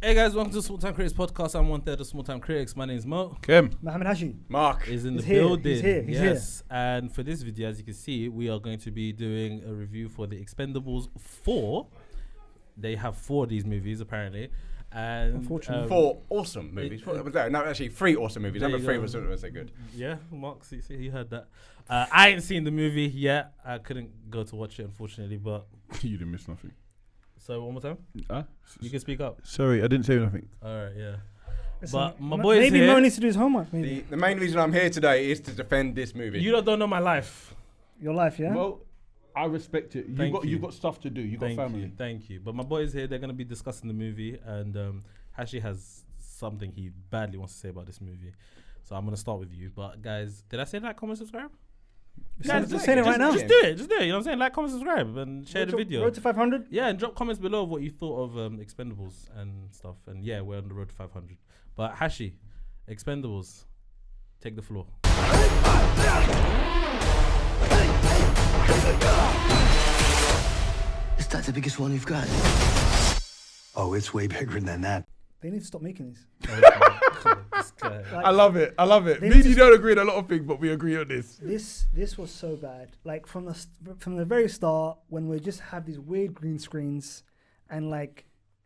Hey guys, welcome to Small Time Critics Podcast. I'm one third of Small Time Critics. My name's Mo. Kim. Mohammed Hashi. Mark is in the here. building. He's here. Yes. And for this video, as you can see, we are going to be doing a review for the Expendables 4. They have 4 of these movies apparently. And Unfortunately. 4 awesome movies. No, actually 3 awesome movies. There Number you 3 go. was so good. Yeah, Mark, see, you heard that. I ain't seen the movie yet. I couldn't go to watch it, unfortunately. But You didn't miss nothing. so one more time, you can speak up. Sorry, I didn't say nothing. All right, yeah. Listen, But my boy's maybe here. Mo needs to do his homework. Maybe The main reason I'm here today is to defend this movie. You don't know my life. your life, yeah. Well, I respect it. Thank you. You've got stuff to do. You've got family. Thank you. But my boys here, they're going to be discussing the movie, and Hashi has something he badly wants to say about this movie. So I'm going to start with you. But guys, did I say like, comment, subscribe? Just say it right now. Just do it. Just do it. You know what I'm saying? Like, comment, subscribe, and share the video. Road to 500. Yeah, and drop comments below of what you thought of Expendables and stuff. And yeah, we're on the road to 500. But Hashi, Expendables, take the floor. Is that the biggest one you've got? Oh, it's way bigger than that. They need to stop making these. This guy. I love it. I love it. They Me need and you to- don't agree on a lot of things, but we agree on this. This was so bad. Like from the very start, when we just have these weird green screens, and like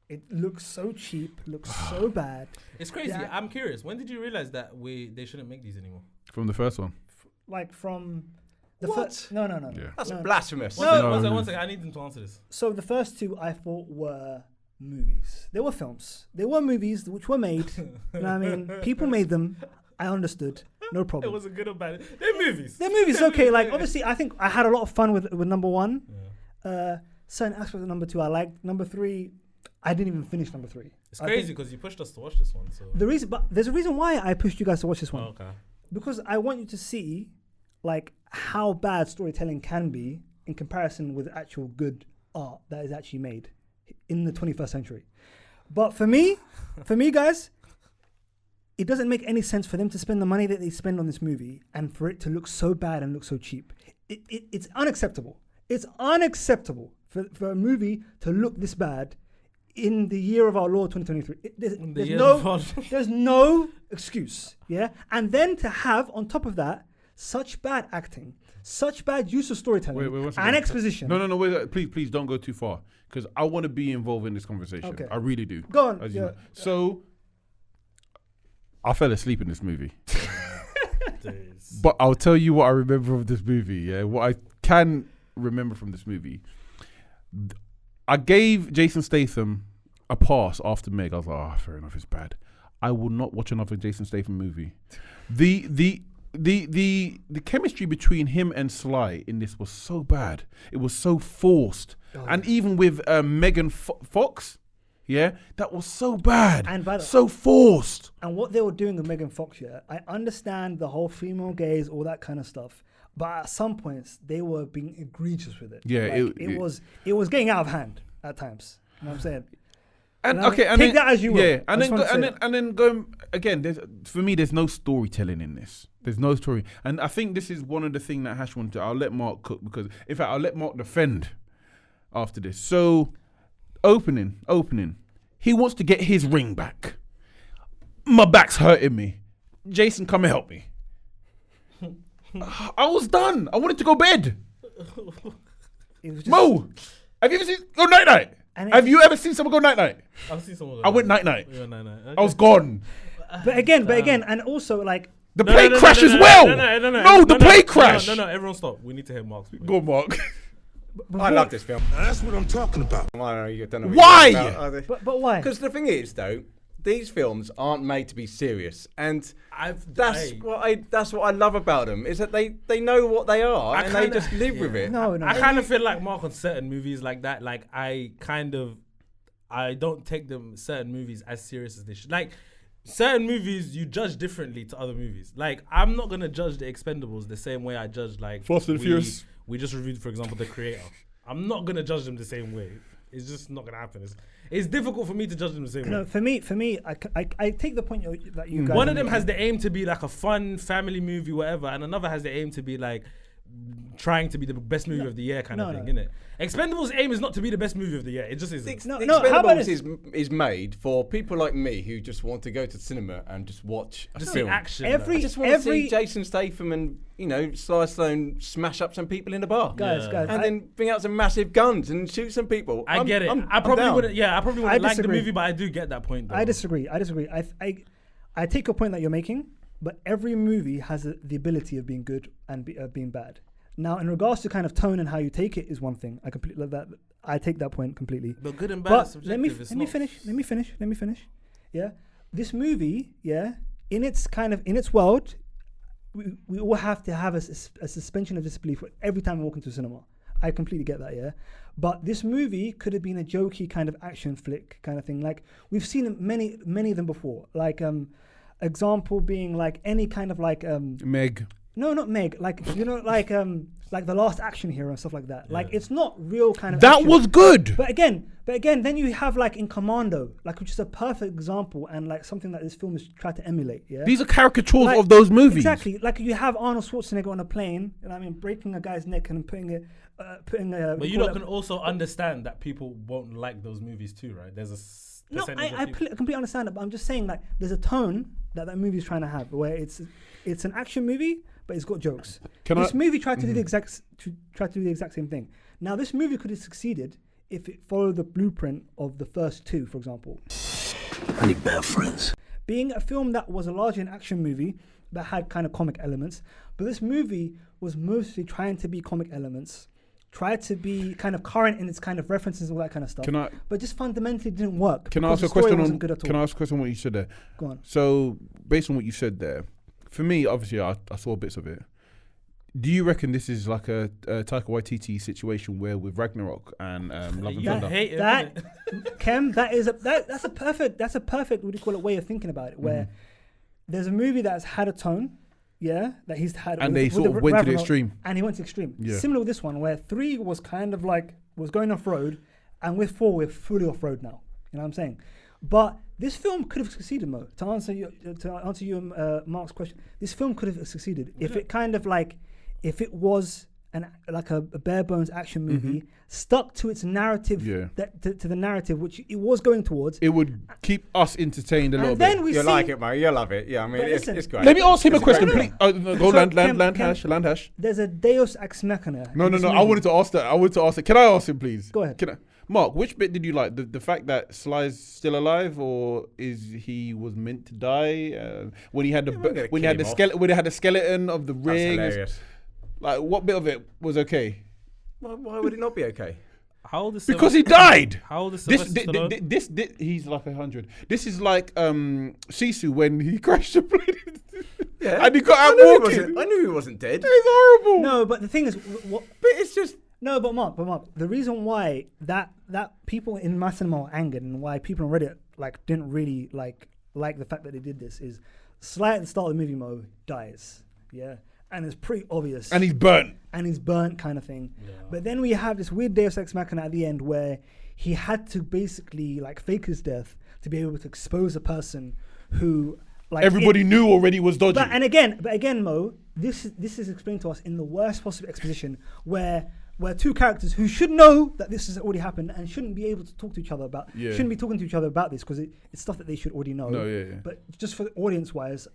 it looks so cheap, looks so bad. It's crazy. Yeah. I'm curious. When did you realize that they shouldn't make these anymore? From the first one. Like from the What? first. No. Yeah. That's No. blasphemous. One second. I need them to answer this. So the first 2 I thought were movies. They were films. They were movies which were made. You know what I mean? People made them. I understood. No It problem. wasn't good or bad. They're movies. They're movies, okay. movies, Like yeah. obviously, I think I had a lot of fun with number 1. Yeah. Certain aspects of number 2 I liked. Number 3, I didn't even finish number 3. It's I crazy think because you pushed us to watch this one. So. but there's a reason why I pushed you guys to watch this one. Oh, okay. Because I want you to see, like, how bad storytelling can be in comparison with actual good art that is actually made in the 21st century. But for me, guys, it doesn't make any sense for them to spend the money that they spend on this movie and for it to look so bad and look so cheap. It's unacceptable. It's unacceptable for a movie to look this bad in the year of our Lord 2023. There's no excuse, yeah? And then to have, on top of that, such bad acting, such bad use of storytelling Wait, one and second. exposition. No, wait, please don't go too far. Because I want to be involved in this conversation. Okay. I really do. Go on. As you Yeah. know. So, I fell asleep in this movie. But I'll tell you what I remember of this movie. Yeah, what I can remember from this movie. I gave Jason Statham a pass after Meg. I was like, fair enough, it's bad. I will not watch another Jason Statham movie. The chemistry between him and Sly in this was so bad. It was so forced. And even with Megan Fox, yeah, that was so bad. And by the- so forced. And what they were doing with Megan Fox, yeah, I understand the whole female gaze, all that kind of stuff. But at some points, they were being egregious with it. Yeah, Like, it was getting out of hand at times. You know what I'm saying? And You know, okay, and take then, that as you will. Yeah, I and just then want to say that. and then going again. For me, there's no storytelling in this. There's no story, and I think this is one of the things that Hash wanted to. I'll let Mark cook because, in fact, I'll let Mark defend after this. So, opening. He wants to get his ring back. My back's hurting me. Jason, come and help me. I was done. I wanted to go bed. It was just, Mo, have you ever seen go night night? And Have you ever seen someone go night night? I've seen someone. I went night night. Yeah, night. I was gone. But again, and also like The plane crash as well. No, the plane crash. No, everyone stop. We need to hear Mark's. Go on, Mark. I love this film. That's what I'm talking about. I don't know what Why? you're talking about. but why? Because the thing is, though, these films aren't made to be serious, and that's what I love about them is that they know what they are and they just live with it. No. I kind of feel like Mark on certain movies like that. Like I don't take them certain movies as serious as they should. Like certain movies you judge differently to other movies. Like I'm not gonna judge the Expendables the same way I judge like Fast and Furious. We just reviewed, for example, The Creator. I'm not gonna judge them the same way. It's just not gonna happen. It's difficult for me to judge them the same No, way. for me, I take the point that you guys. One are of them making. has the aim to be like a fun family movie, whatever, and another has the aim to be like trying to be the best movie of the year kind of thing, isn't it? Expendables' aim is not to be the best movie of the year. It just isn't. Expendables is made for people like me who just want to go to the cinema and just watch a film. Action. I just want to see Jason Statham and Sly Stallone smash up some people in a bar, guys, and then bring out some massive guns and shoot some people. I get it. I probably wouldn't like the movie, but I do get that point. Though. I disagree. I take your point that you're making, but every movie has the ability of being good and being bad. Now, in regards to kind of tone and how you take it is one thing. I completely love that. I take that point completely. But good and bad is subjective. Let me finish. Yeah, this movie. Yeah, in its world, we all have to have a suspension of disbelief every time we walk into a cinema. I completely get that. Yeah, but this movie could have been a jokey kind of action flick kind of thing. Like we've seen many of them before. Like example being like any kind of like Meg. No, not Meg. Like like The Last Action Hero and stuff like that. Yeah. Like it's not real kind of. That action. was good. But again, then you have like in Commando, like which is a perfect example and like something that this film is trying to emulate. Yeah. These are caricatures of those movies. Exactly. Like you have Arnold Schwarzenegger on a plane, breaking a guy's neck and putting a. But you can also understand that people won't like those movies too, right? There's a I completely understand it, but I'm just saying like there's a tone that movie is trying to have where it's an action movie. But it's got jokes. This movie tried to do the exact same thing. Now, this movie could have succeeded if it followed the blueprint of the first two, for example. I need bad friends. Being a film that was a largely an action movie that had kind of comic elements, but this movie was mostly trying to be comic elements, tried to be kind of current in its kind of references and all that kind of stuff. But just fundamentally didn't work. Can I ask a question on what you said there? Go on. So, based on what you said there. For me, obviously, I saw bits of it. Do you reckon this is like a Taika Waititi situation where with Ragnarok and Love and Thunder? Kem, that's a perfect what do you call it way of thinking about it. Where there's a movie that's had a tone, that he's had, and they sort of went to the extreme, and he went to extreme. Yeah. Similar with this one, where 3 was kind of like was going off road, and with 4 we're fully off road now. You know what I'm saying? But this film could have succeeded, Mo. To answer your Mark's question, this film could have succeeded if it kind of like, if it was a bare bones action movie, stuck to its narrative, to the narrative which it was going towards. It would keep us entertained a little bit. You'll like it, Mo. You'll love it. Yeah, I mean, it's great. Let me ask him a question, please. Go land hash. There's a Deus Ex Machina. No. I wanted to ask that. Can I ask him, please? Go ahead. Mark, which bit did you like? The fact that Sly's still alive, or he was meant to die? When he had the skeleton of the ring. That's hilarious. Like, what bit of it was okay? Why would it not be okay? How old is because he died. How old is Sylvester Stallone? This he's like 100. This is like Sisu when he crashed the plane. Yeah, and he got out walking. I knew he wasn't dead. It's horrible. No, but the thing is, but it's just. No, but Mark, the reason why that people in my cinema were angered and why people on Reddit like didn't really like the fact that they did this is Sly at the start of the movie Mo dies, and it's pretty obvious. And he's burnt kind of thing. Yeah. But then we have this weird Deus Ex Machina at the end where he had to basically like fake his death to be able to expose a person who like everybody knew already was dodgy. But again, Mo, this is explained to us in the worst possible exposition where two characters who should know that this has already happened and shouldn't be able to talk to each other about, shouldn't be talking to each other about this because it's stuff that they should already know. But just for the audience wise,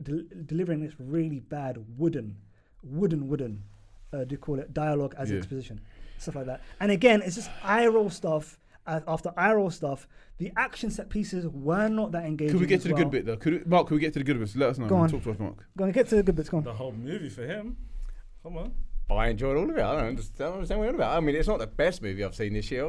delivering this really bad wooden, do you call it dialogue as exposition, stuff like that. And again, it's just eye roll stuff after eye roll stuff. The action set pieces were not that engaging. Could we get to the good bit though? Mark, could we get to the good bits? Let us know. Go on. Talk to us, Mark. Go on, get to the good bits. Go on. The whole movie for him. Come on. I enjoyed all of it. I don't understand what you're on about. I mean, it's not the best movie I've seen this year.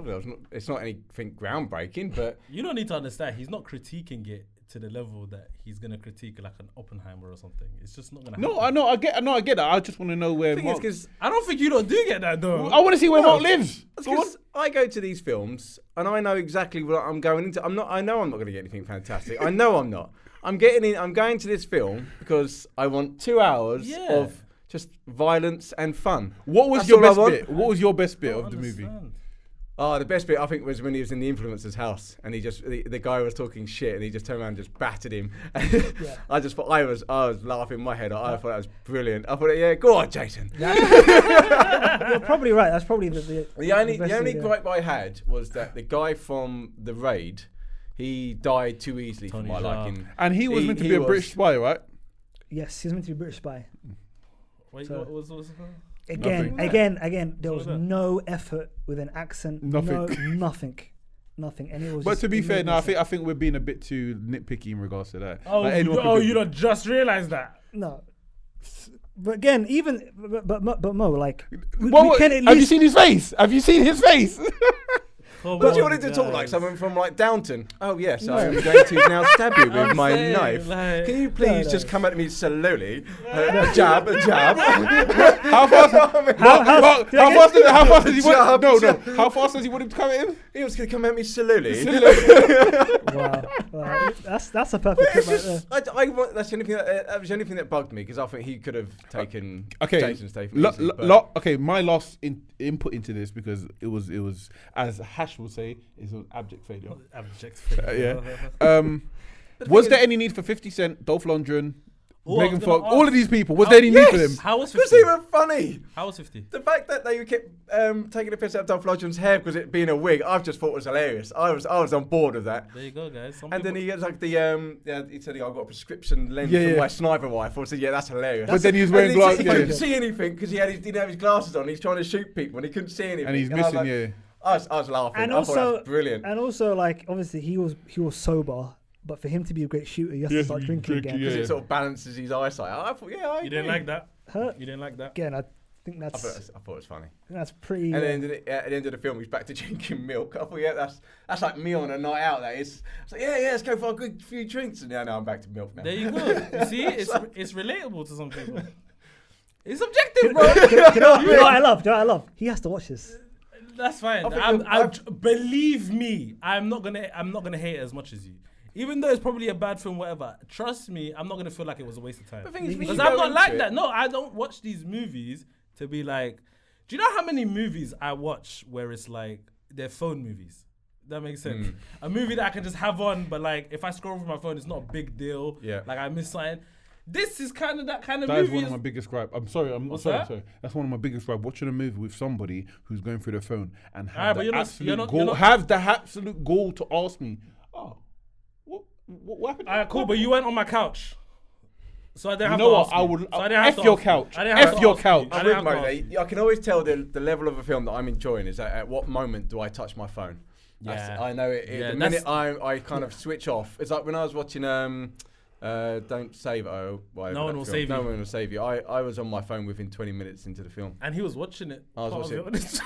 It's not anything groundbreaking, but you don't need to understand. He's not critiquing it to the level that he's gonna critique like an Oppenheimer or something. It's just not gonna happen. I get that. I just want to know where Mark. Because I don't think you don't do get that though. I want to see where Mark lives. Because I go to these films and I know exactly what I'm going into. I know I'm not going to get anything fantastic. I know I'm not. I'm going to this film because I want 2 hours of just violence and fun. What was your best bit? What was your best bit of the movie? Oh, the best bit I think was when he was in the influencer's house and he just the guy was talking shit and he just turned around and just battered him. Yeah. I was laughing in my head. I thought that was brilliant. I thought, yeah, go on, Jason. You're probably right. That's probably The only best thing, yeah. gripe I had was that the guy from The Raid, he died too easily Tony for my Jaa. liking. And he was meant to be a British spy, right? Yes, he's meant to be a British spy. Wait, So- what was it? Again, there was no effort with an accent. Nothing. Nothing. And it was. But just to be fair, made no, no I sense. think we're being a bit too nitpicky in regards to that. Oh, Like, anyone could be- you don't just realize that. No. But again, but Mo, like, we What- can at have you least. seen his face? Have you seen his face? But you wanted to talk like someone from like Downton. Oh yes, I'm going to now stab you with I'm my saying, knife. like- Can you please No. just come at me slowly? A jab. How fast? How fast does he want? No. How fast does he want him to come at him? He was going to come at me slowly. Wow. That's a perfect clip right there. That's the only thing that was the only thing that bugged me because I think he could have taken Okay. Jason Statham. easily, but- Okay. My last input into this because it was as Hash would say, is an abject failure. Abject Was there any need for 50 Cent, Dolph Lundgren, Oh, I was Megan gonna Fox, all of ask. these people? Was there any need for them? How was Because 50? they were funny. How was 50? The fact that they kept taking the piss out of Dolph Lundgren's hair because it being a wig, I've just thought was hilarious. I was on board with that. There you go, guys. Some And then people- he gets like the he said I've got a prescription lens Yeah, for yeah. my sniper rifle. So yeah, that's hilarious. But then he was And wearing he glasses. couldn't Yeah. see anything because he didn't have his glasses on. He's trying to shoot people and he couldn't see anything. And he's I was missing, like- yeah. I was laughing. And I thought that also, was brilliant. And also, like, obviously, he was sober, but for him to be a great shooter, he has to Yes, start he drinking drink, again. yeah. Because it sort of balances his eyesight. I thought, yeah, I You didn't agree. like that? Huh? You didn't like that? Again, I think I that's thought it was funny. pretty. And then at the end of the film, he's back to drinking milk. I thought, yeah, that's like me on a night out. That is. It's like, yeah, let's go for a good few drinks. And now I'm back to milk now. There you go. You see, it's relatable to some people. It's subjective, bro. you know what I love? Do you know what I love? He has to watch this. That's fine. Believe me, I'm not gonna hate it as much as you. Even though it's probably a bad film, whatever. Trust me, I'm not gonna feel like it was a waste of time. The thing is, when Because you I'm go not into like it- that. No, I don't watch these movies to be like. Do you know how many movies I watch where it's like they're phone movies? That makes sense. A movie that I can just have on, but like if I scroll through my phone, it's not a big deal. Yeah. Like I miss something. This is kind of that kind of That is movie. one of my biggest gripe. I'm sorry. What's sorry. that? Sorry. That's one of my biggest gripe. Watching a movie with somebody who's going through their phone and Alright, have but the you're not- absolute you're not- goal. you're not- Have the absolute goal to ask me, oh, what happened? Alright, cool, but you went on my couch. So I didn't You have know to what? ask I you. would. So I didn't have F to your ask you. couch. I didn't have F to your ask you. couch. I I'm didn't with have Mo, to ask though. you. I can always tell the level of a film that I'm enjoying is at what moment do I touch my phone. Yeah. I know it. Yeah, The minute I kind of switch off, it's like when I was watching Don't Save It. No One Will Save No You. One Will Save You. I was on my phone within 20 minutes into the film. And he was watching it. I was Part of watching it.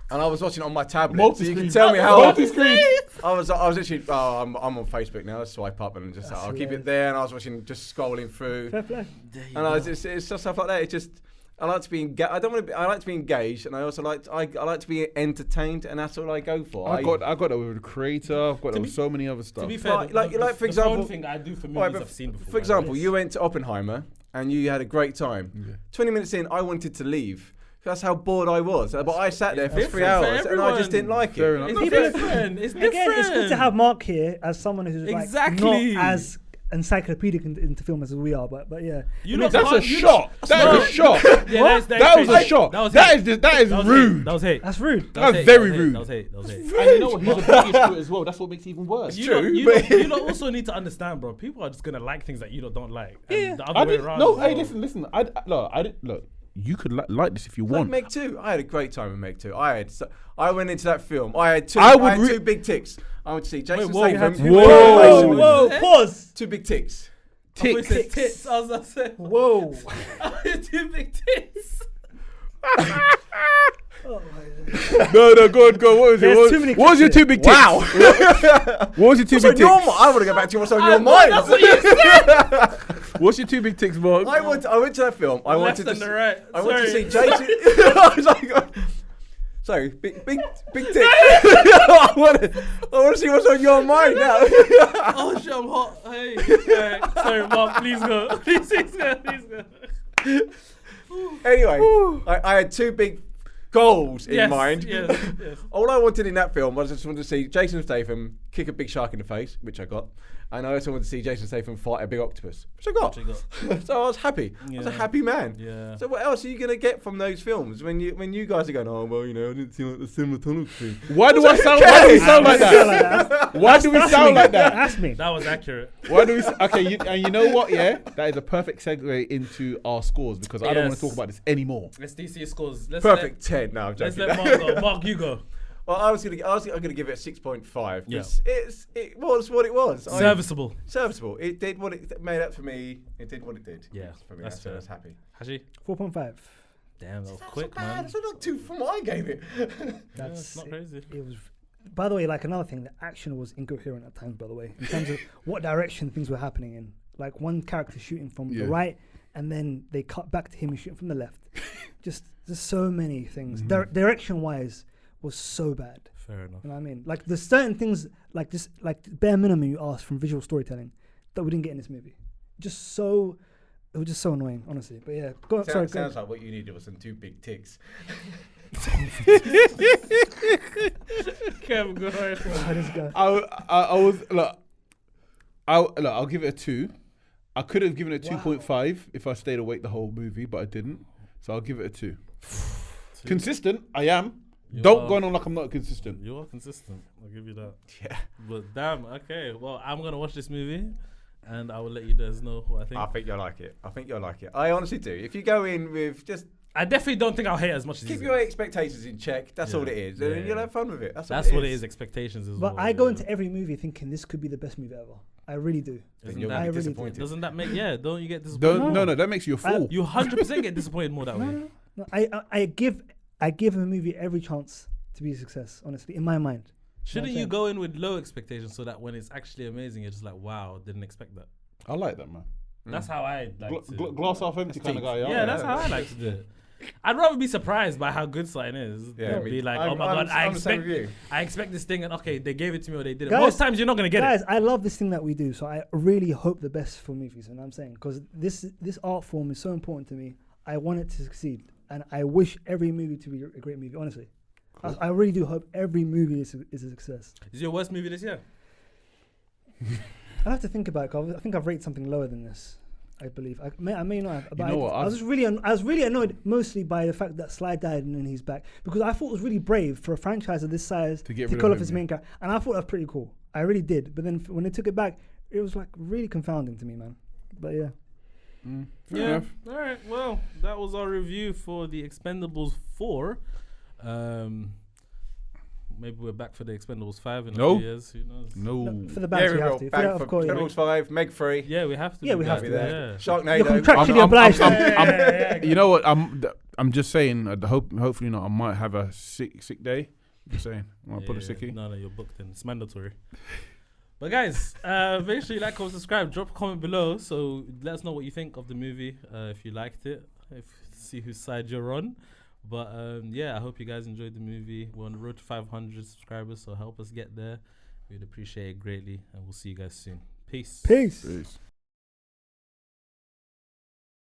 And I was watching it on my tablet. So Multi-screen. you can tell me how Multi-screen. I was literally I'm on Facebook now. Let's swipe up and just I'll keep it there. And I was watching, just scrolling through. Fair play. And it's just stuff like that. It's just I like to be I like to be engaged, and I also like to be entertained, and that's all I go for. I got that with the creator. I've got that with so many other stuff. To be fair, Like, for the example- phone thing I do for movies Right, but I've seen before. For example, Yes. you went to Oppenheimer and you had a great time. Yeah. 20 minutes in, I wanted to leave. That's how bored I was. But I sat there for different 3 for hours and I just everyone. didn't like Fair it. enough. It's People- different. It's different. Again, it's good to have Mark here as someone who's Exactly. like not as encyclopedic into film as we are, but yeah. You lot That's a can't- you shot. lot- That is a shot. Yeah, That was a crazy. shot. That was That hate. is That was hate. rude. That was hate. That's rude. That's hate. very That was hate. rude. That was hate. That was hate. And you know what? He's a British to it as well. That's what makes it even worse. You true, you lot also need to understand, bro. People are just gonna like things that you lot don't like. And Yeah. the other I way didn't. around. No, as hey, well. listen. Look. You could like this if you Like want. Meg 2. I had a great time with Meg 2. I went into that film. I had I would two big ticks. I went to see Jason whoa, you Statham. had two- Whoa. Whoa, pause. Two big ticks. I thought you Ticks. said tits. I was gonna say. Whoa. Two big tits. Oh my God. No, go on. What was There's it? too many What was your ticks two big ticks? Wow. What was your two What's big on your ticks? mind? I want to go back to what's on I your know, mind. That's what you said. What's your two big ticks, Mark? I went to that film. I Left wanted to and the right. I went to Sorry. see Jason. I was like, sorry, big tick. I want to see what's on your mind now. Oh shit, I'm hot. Hey. Sorry, Mom. Please go. Please go. Anyway, I had two big goals in Yes, mind. yes, yes. All I wanted in that film was I just wanted to see Jason Statham kick a big shark in the face, which I got. And I also wanted to see Jason Statham fight a big octopus, which I got. So I was happy. I was a happy man. Yeah. So what else are you going to get from those films when you guys are going, oh, well, I didn't see like the cinematography. Why do we sound like that? Why do we sound like that? Ask me. That was accurate. Why do we? And you know what? Yeah, that is a perfect segue into our scores because I don't want to talk about this anymore. Let's DC scores. Perfect 10. No, I'm Let's joking. let Mark go. Mark, you go. Well, I'm gonna give it a 6.5. Yeah. It was what it was. Serviceable. Serviceable. It did what it made up for me. It did what it did. Yeah, for me. that's So fair. I was happy. Hashi? 4.5. Damn, that was That's quick, not bad. man. That's not too from what I gave it. That's it's not crazy. It was. By the way, like another thing, the action was incoherent at times. By the way, in terms of what direction things were happening in. Like one character shooting from the right, and then they cut back to him shooting from the left. Just so many things. Direction-wise, was so bad. Fair enough. You know what I mean? Like there's certain things like this, like bare minimum you ask from visual storytelling that we didn't get in this movie. It was just so annoying, honestly. But yeah, go. Sorry, go. Sounds like what you needed was some two big ticks. Kev, go ahead. This guy. I'll give it a 2. I could have given it 2.5 if I stayed awake the whole movie, but I didn't. So I'll give it a 2. Consistent, I am. Don't go on like I'm not consistent. You are consistent. I'll give you that. Yeah. But damn, okay. Well, I'm gonna watch this movie, and I will let you guys know what I think. I think you'll like it. I honestly do. If you go in with just I definitely don't think I'll hate it as much as keep you your guys. expectations in check. That's all it is. Yeah, And you'll have fun with it. That's what it is. Expectations as But well. I go into every movie thinking this could be the best movie ever. I really do. Then you'll that- be I really do. disappointed. Doesn't that make Don't you get disappointed? No, that makes you a fool. You 100% get disappointed more that way. No, I give a movie every chance to be a success. Honestly, in my mind. Shouldn't Okay. you go in with low expectations so that when it's actually amazing, you're just like, wow, didn't expect that. I like that, man. That's how I like to. Glass half empty kind of guy. Yeah, that's how I like to do it. I'd rather be surprised by how good something is Yeah, than be like, I'm- oh my I'm- god, I I'm the same with you. expect this thing, and okay, they gave it to me or they didn't. Guys- Most times you're not gonna get Guys, it. I love this thing that we do, so I really hope the best for movies. You know what I'm saying? Because this art form is so important to me. I want it to succeed, and I wish every movie to be a great movie. Honestly, I really do hope every movie is a success. Is your worst movie this year? I have to think about it. 'Cause I think I've rated something lower than this. I believe I may not have. But know what, I was really annoyed mostly by the fact that Sly died and then he's back, because I thought it was really brave for a franchise of this size To get to rid kill of off his him, main character, and I thought that was pretty cool. I really did. But then when they took it back, it was like really confounding to me, man. But yeah. Fair enough. All right. Well, that was our review for the Expendables 4. Maybe we're back for the Expendables 5 in a No. few years. Who knows? No. For the Yeah, bands, we we will. have to. Back Of for course, Expendables 5, Meg 3. Yeah, we have to. Yeah, do we that. have Be to. there. Yeah. Sharknado. You're contractually obliged. You know what? I'm just saying. Hopefully not. I might have a sick day. Just saying. I might put a sickie. No, you're booked in. It's mandatory. But guys, make sure you like, comment, subscribe, drop a comment below. So let us know what you think of the movie. If you liked it, see whose side you're on. But yeah, I hope you guys enjoyed the movie. We're on the road to 500 subscribers, so help us get there. We'd appreciate it greatly, and we'll see you guys soon. Peace. Peace. Peace.